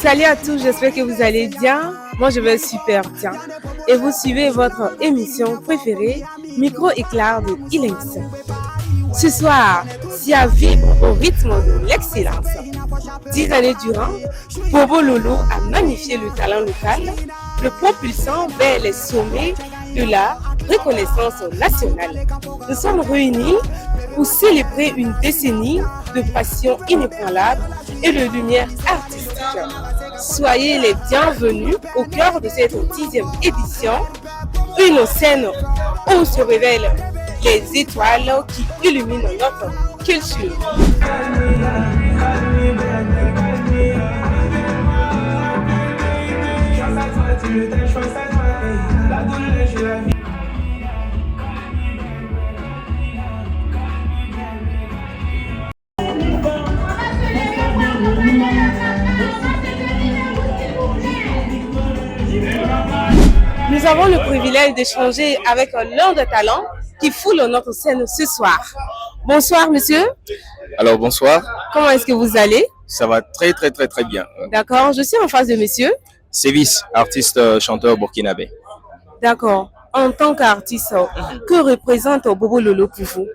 Salut à tous, j'espère que vous allez bien. Moi, je vais super bien. Et vous suivez votre émission préférée, Micro Éclair de Ilings. Ce soir, si à vivre au rythme de l'excellence. 10 années durant, Bobo Lolo a magnifié le talent local, le propulsant vers les sommets de la reconnaissance nationale. Nous sommes réunis pour célébrer une décennie de passion inébranlable et de lumière artistique. Soyez les bienvenus au cœur de cette 10e édition, une scène où se révèlent les étoiles qui illuminent notre culture. Nous avons le privilège d'échanger avec l'un des talents qui foule notre scène ce soir. Bonsoir monsieur. Alors bonsoir. Comment est-ce que vous allez? Ça va très bien. D'accord, je suis en face de monsieur. Sévis, artiste chanteur burkinabé. D'accord. En tant qu'artiste, que représente Bobo Lolo pour vous?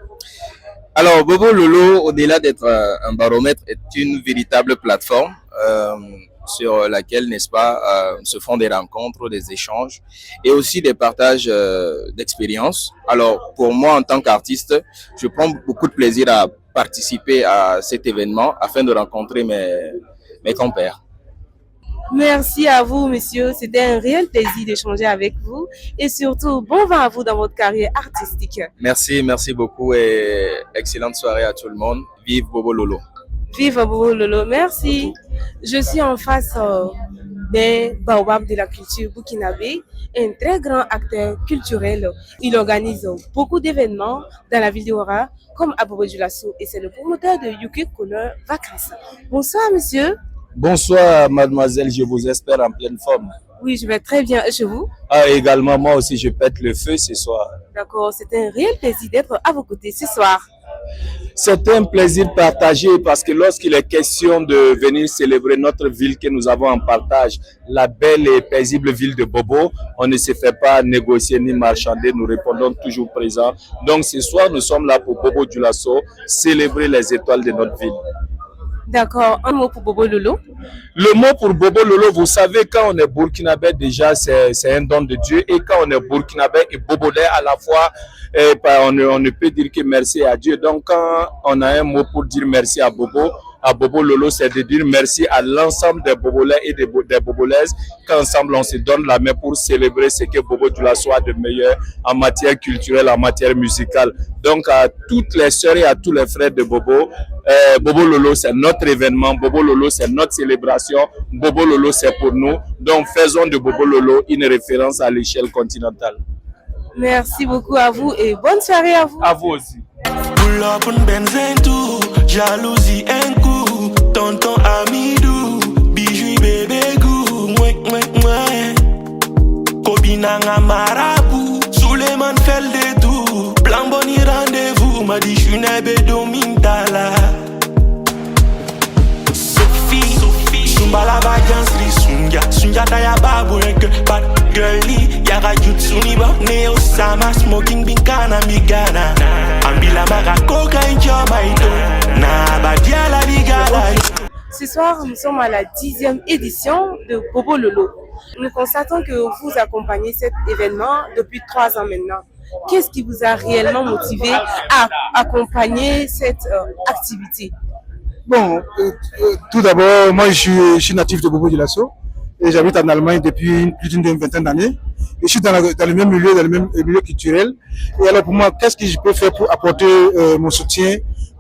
Alors Bobo Lolo, au-delà d'être un baromètre, est une véritable plateforme sur laquelle, n'est-ce pas, se font des rencontres, des échanges et aussi des partages d'expériences. Alors pour moi, en tant qu'artiste, je prends beaucoup de plaisir à participer à cet événement afin de rencontrer mes compères. Merci à vous, monsieur. C'était un réel plaisir d'échanger avec vous et surtout, bon vent à vous dans votre carrière artistique. Merci beaucoup et excellente soirée à tout le monde. Vive Bobo Lolo. Vive Bobo Lolo, merci. Je suis en face des baobabs de la culture burkinabé, un très grand acteur culturel. Il organise beaucoup d'événements dans la ville d'Ora, comme à Bobo Dioulasso, et c'est le promoteur de Yuki Couleur Vacances. Bonsoir, monsieur. Bonsoir, mademoiselle, je vous espère en pleine forme. Oui, je vais très bien. Et chez vous? Également, moi aussi, je pète le feu ce soir. D'accord, c'est un réel plaisir d'être à vos côtés ce soir. C'est un plaisir partagé parce que lorsqu'il est question de venir célébrer notre ville que nous avons en partage, la belle et paisible ville de Bobo, on ne se fait pas négocier ni marchander, nous répondons toujours présents. Donc ce soir, nous sommes là pour Bobo Dioulasso, célébrer les étoiles de notre ville. D'accord, un mot pour Bobo Lolo. Le mot pour Bobo Lolo, vous savez, quand on est burkinabé, déjà, c'est un don de Dieu. Et quand on est burkinabé et bobolais à la fois, on ne peut dire que merci à Dieu. Donc, quand on a un mot pour dire merci à Bobo Lolo, c'est de dire merci à l'ensemble des bobolais et des bobolaises, qu'ensemble on se donne la main pour célébrer ce que Bobo Dioulasso a de meilleur en matière culturelle, en matière musicale. Donc, à toutes les sœurs et à tous les frères de Bobo, Bobo Lolo, c'est notre événement. Bobo Lolo, c'est notre célébration. Bobo Lolo, c'est pour nous. Donc, faisons de Bobo Lolo une référence à l'échelle continentale. Merci beaucoup à vous et bonne soirée à vous. À vous aussi. Pull up on benzène tout, jalousie un coup, tonton Amidou, bijou bébé goût, mouais. Kobinanga marabout, Suleiman fait le détour, plan boni rendez-vous, m'a dit j'unebe domintala. Sophie, Sumbala vacances li sunja daya babu que bad girly, yaga jutsu ni ba neo sama smoking binkana migana. Ce soir, nous sommes à la 10e édition de Bobo Lolo. Nous constatons que vous accompagnez cet événement depuis 3 ans maintenant. Qu'est-ce qui vous a réellement motivé à accompagner cette activité? Bon, tout d'abord, moi je suis natif de Bobo Dioulasso et j'habite en Allemagne depuis plus d'une vingtaine d'années. Et je suis dans le même milieu, dans le même milieu culturel. Et alors pour moi, qu'est-ce que je peux faire pour apporter mon soutien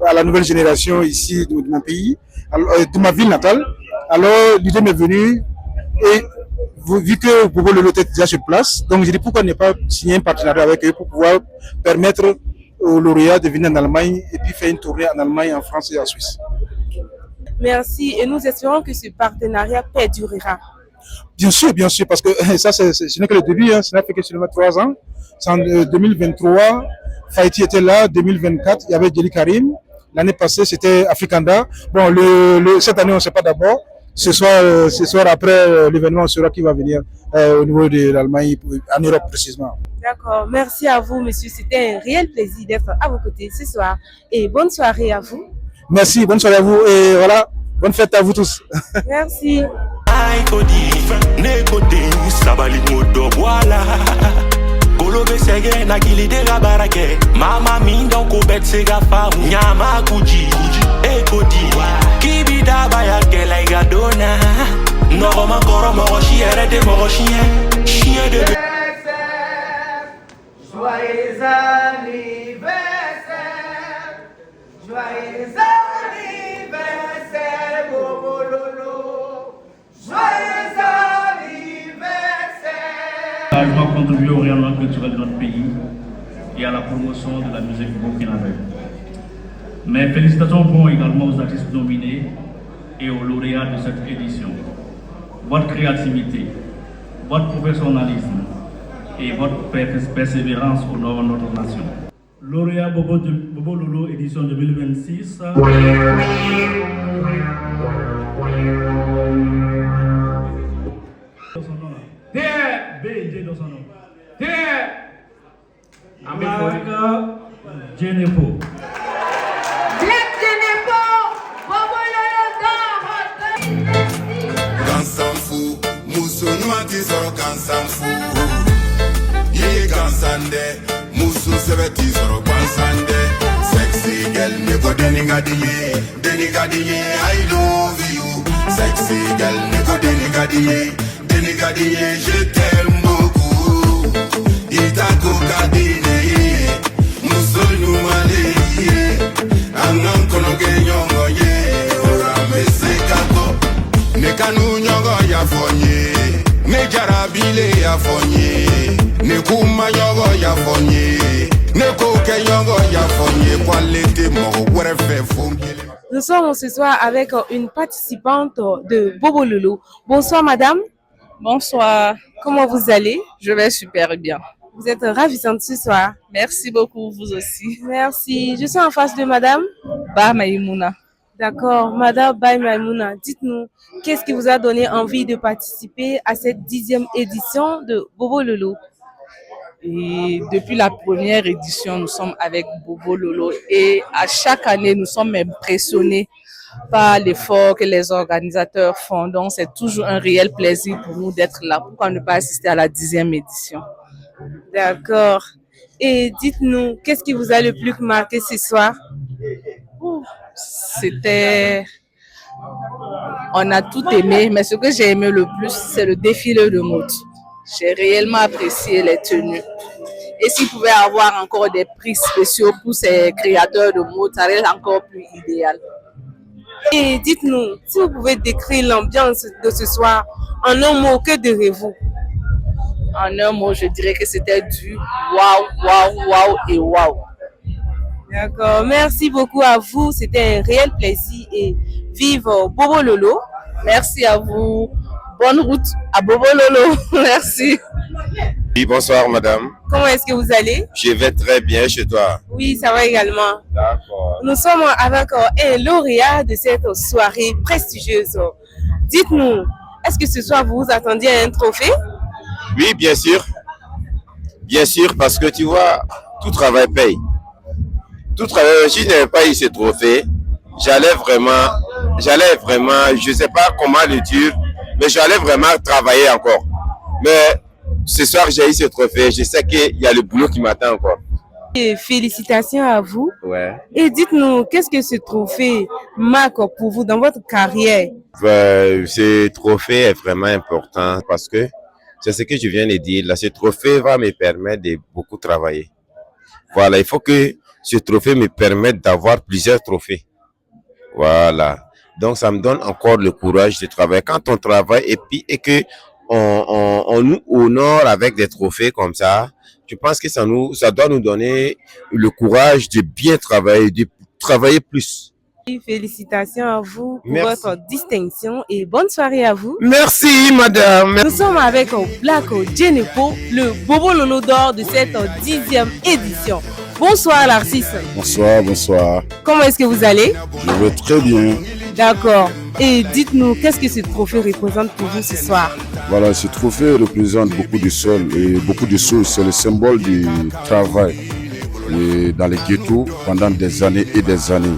à la nouvelle génération ici de mon pays, de ma ville natale? Alors l'idée m'est venue et vu que Bobo Lolo était déjà sur place, donc j'ai dit pourquoi ne pas signer un partenariat avec eux pour pouvoir permettre aux lauréats de venir en Allemagne et puis faire une tournée en Allemagne, en France et en Suisse. Merci et nous espérons que ce partenariat perdurera. Bien sûr, parce que ça, ce n'est que le début, hein, ça n'a fait que seulement 3 ans. C'est en 2023, Faïti était là, 2024, il y avait Djeli Karim. L'année passée, c'était Afrikanda. Bon, cette année, on ne sait pas d'abord. ce soir après l'événement, on saura qui va venir au niveau de l'Allemagne, en Europe précisément. D'accord. Merci à vous, monsieur. C'était un réel plaisir d'être à vos côtés ce soir. Et bonne soirée à vous. Merci, bonne soirée à vous. Et voilà, bonne fête à vous tous. Merci. Kolobe sege na kilide ga barake mama minda ko bet sega fa nyama kuji e kodi kibida baya ke la gadona no ma koro mo chiere de mo chien de joyeux anniversaire Bobo Lolo joyeux a contribué au rayonnement culturel de notre pays et à la promotion de la musique burkinabé. Mes félicitations vont également aux artistes nominés et aux lauréats de cette édition. Votre créativité, votre professionnalisme et votre persévérance honorent notre nation. Lauréat Bobo Lolo édition 2026. BG dans son nom. America Genepo. Black Genepo, Bobo Lolo Kansanfu, musu nuati soro kansanfu. Ye kansande, musu sebeti soro kansande. Sexy girl, me go denigadiye. I love you. Sexy girl, me go denigadiye. Je t'aime beaucoup. Itako kadine, musul numale, angan kono genyongo ye, ora mesekako. Ne kanu nyongo ya fonye, ne jarabile ya fonye, ne kuma nyongo ya fonye, ne koke nyongo ya fonye, kwa lete mo werefe fongile. Nous sommes ce soir avec une participante de Bobo Lolo. Bonsoir madame. Bonsoir. Comment vous allez? Je vais super bien. Vous êtes ravissante ce soir. Merci beaucoup, vous aussi. Merci. Je suis en face de madame Ba Maïmouna. D'accord. Madame Ba Maïmouna, dites-nous, qu'est-ce qui vous a donné envie de participer à cette 10e édition de Bobo Lolo? Et depuis la première édition, nous sommes avec Bobo Lolo et à chaque année, nous sommes impressionnés par l'effort que les organisateurs font. Donc, c'est toujours un réel plaisir pour nous d'être là. Pourquoi ne pas assister à la 10e édition? D'accord. Et dites-nous, qu'est-ce qui vous a le plus marqué ce soir? C'était... On a tout aimé, mais ce que j'ai aimé le plus, c'est le défilé de mode. J'ai réellement apprécié les tenues. Et s'il pouvait y avoir encore des prix spéciaux pour ces créateurs de mode, ça serait encore plus idéal. Et dites-nous, si vous pouvez décrire l'ambiance de ce soir en un mot, que direz-vous? En un mot, je dirais que c'était du waouh et waouh. D'accord, merci beaucoup à vous, c'était un réel plaisir et vive Bobo Lolo. Merci à vous, bonne route à Bobo Lolo, merci. Oui, bonsoir madame. Comment est-ce que vous allez? Je vais très bien chez toi. Oui, ça va également. D'accord. Nous sommes avec un lauréat de cette soirée prestigieuse. Dites-nous, est-ce que ce soir vous vous attendiez à un trophée? Oui, bien sûr. Bien sûr, parce que tu vois, tout travail paye. Tout travail, si je n'avais pas eu ce trophée, j'allais vraiment, je ne sais pas comment le dire, mais j'allais vraiment travailler encore. Mais ce soir, j'ai eu ce trophée, je sais qu'il y a le boulot qui m'attend encore. Et félicitations à vous. Ouais. Et dites-nous, qu'est-ce que ce trophée marque pour vous dans votre carrière? Ce trophée est vraiment important parce que c'est ce que je viens de dire. Là, ce trophée va me permettre de beaucoup travailler. Voilà, il faut que ce trophée me permette d'avoir plusieurs trophées. Voilà. Donc, ça me donne encore le courage de travailler. Quand on travaille et que on nous honore avec des trophées comme ça, je pense que ça doit nous donner le courage de bien travailler, de travailler plus. Félicitations à vous pour votre distinction et bonne soirée à vous. Merci madame. Nous sommes avec Black Genepo, le Bobo Lolo d'or de cette 10e édition. Bonsoir Narcisse. Bonsoir. Comment est-ce que vous allez? Je vais très bien. D'accord. Et dites-nous, qu'est-ce que ce trophée représente pour vous ce soir? Voilà, ce trophée représente beaucoup de choses. C'est le symbole du travail dans les ghettos pendant des années et des années.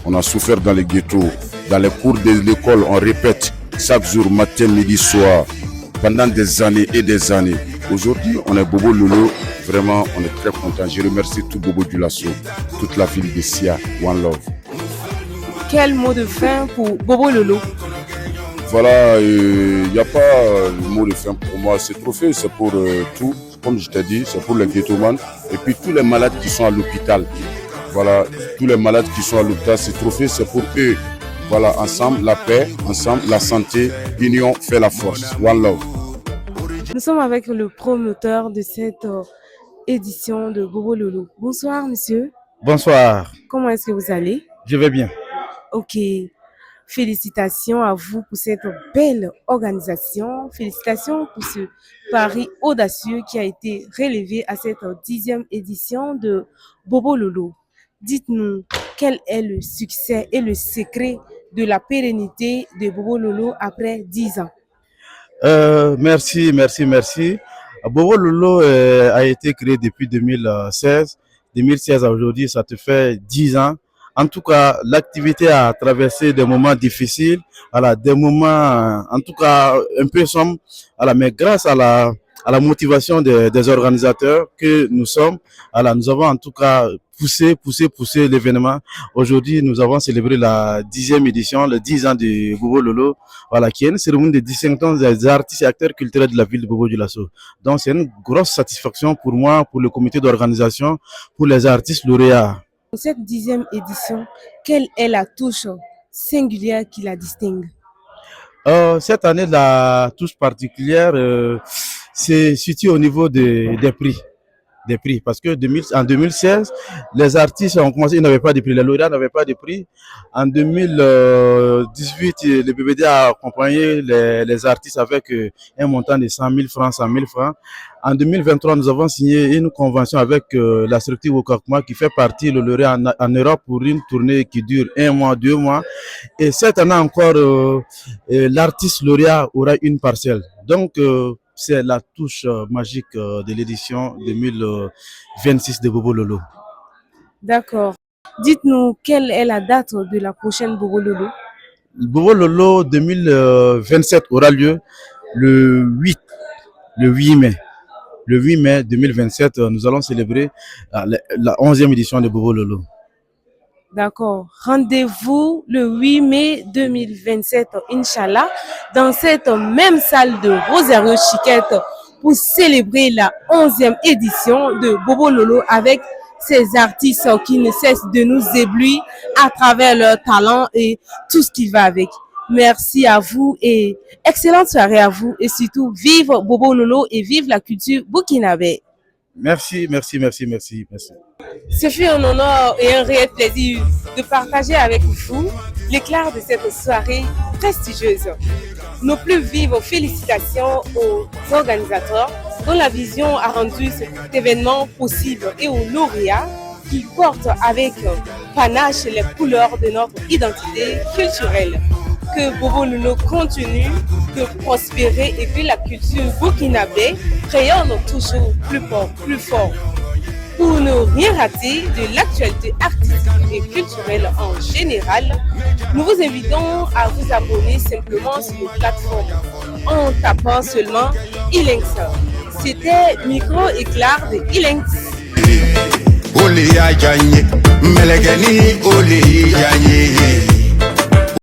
On a souffert dans les ghettos. Dans les cours de l'école, on répète chaque jour, matin, midi, soir, pendant des années et des années. Aujourd'hui, on est Bobo Lolo. Vraiment, on est très content. Je remercie tout Bobo du Lasso, toute la ville de Sia. One Love. Quel mot de fin pour Bobo Lolo? Voilà, il n'y a pas le mot de fin pour moi. Ce trophée, c'est pour tout. Comme je t'ai dit, c'est pour les ghettoman. Et puis tous les malades qui sont à l'hôpital. Voilà, tous les malades qui sont à l'hôpital. Ce trophée, c'est pour eux. Voilà, ensemble, la paix, ensemble, la santé. Union fait la force. One Love. Nous sommes avec le promoteur de cette édition de Bobo Lolo. Bonsoir, monsieur. Bonsoir. Comment est-ce que vous allez? Je vais bien. Ok. Félicitations à vous pour cette belle organisation. Félicitations pour ce pari audacieux qui a été relevé à cette 10e édition de Bobo Lolo. Dites-nous, quel est le succès et le secret de la pérennité de Bobo Lolo après 10 ans? Merci. Bobo Lolo a été créé depuis 2016. 2016 à aujourd'hui, ça te fait 10 ans. En tout cas, l'activité a traversé des moments difficiles, des moments, en tout cas, un peu sombres, mais grâce à la motivation des organisateurs que nous sommes, nous avons en tout cas poussé l'événement. Aujourd'hui, nous avons célébré la 10e édition, le 10 ans de Bobo Lolo, qui est une cérémonie de distinction des artistes et acteurs culturels de la ville de Bobo du Lasso. Donc, c'est une grosse satisfaction pour moi, pour le comité d'organisation, pour les artistes lauréats. Pour cette 10e édition, quelle est la touche singulière qui la distingue? Cette année, la touche particulière, c'est situé au niveau des prix. Parce que en 2016, les artistes ont commencé, ils n'avaient pas de prix, les lauréats n'avaient pas de prix. En 2018, le BBD a accompagné les artistes avec un montant de 100 000 francs. En 2023, nous avons signé une convention avec la structure Wokakuma qui fait partie le lauréat en Europe pour une tournée qui dure 1 mois, 2 mois. Et cette année encore, l'artiste lauréat aura une parcelle. Donc, c'est la touche magique de l'édition 2026 de Bobo Lolo. D'accord. Dites-nous, quelle est la date de la prochaine Bobo Lolo? Bobo Lolo 2027 aura lieu le 8 mai. Le 8 mai 2027, nous allons célébrer la 11e édition de Bobo Lolo. D'accord. Rendez-vous le 8 mai 2027, Inch'Allah, dans cette même salle de Rosario Chiquette pour célébrer la 11e édition de Bobo Lolo avec ces artistes qui ne cessent de nous éblouir à travers leur talent et tout ce qui va avec. Merci à vous et excellente soirée à vous et surtout vive Bobo Lolo et vive la culture burkinabé. Merci. Ce fut un honneur et un réel plaisir de partager avec vous l'éclat de cette soirée prestigieuse. Nos plus vives félicitations aux organisateurs dont la vision a rendu cet événement possible et aux lauréats qui portent avec panache les couleurs de notre identité culturelle. Que Bobo Lolo continue de prospérer et que la culture burkinabé rayonne toujours plus fort. Pour ne rien rater de l'actualité artistique et culturelle en général, nous vous invitons à vous abonner simplement sur nos plateformes en tapant seulement Ilinx. C'était Micro Éclair de Ilinx. Oli ya janye, melegeni oli janye.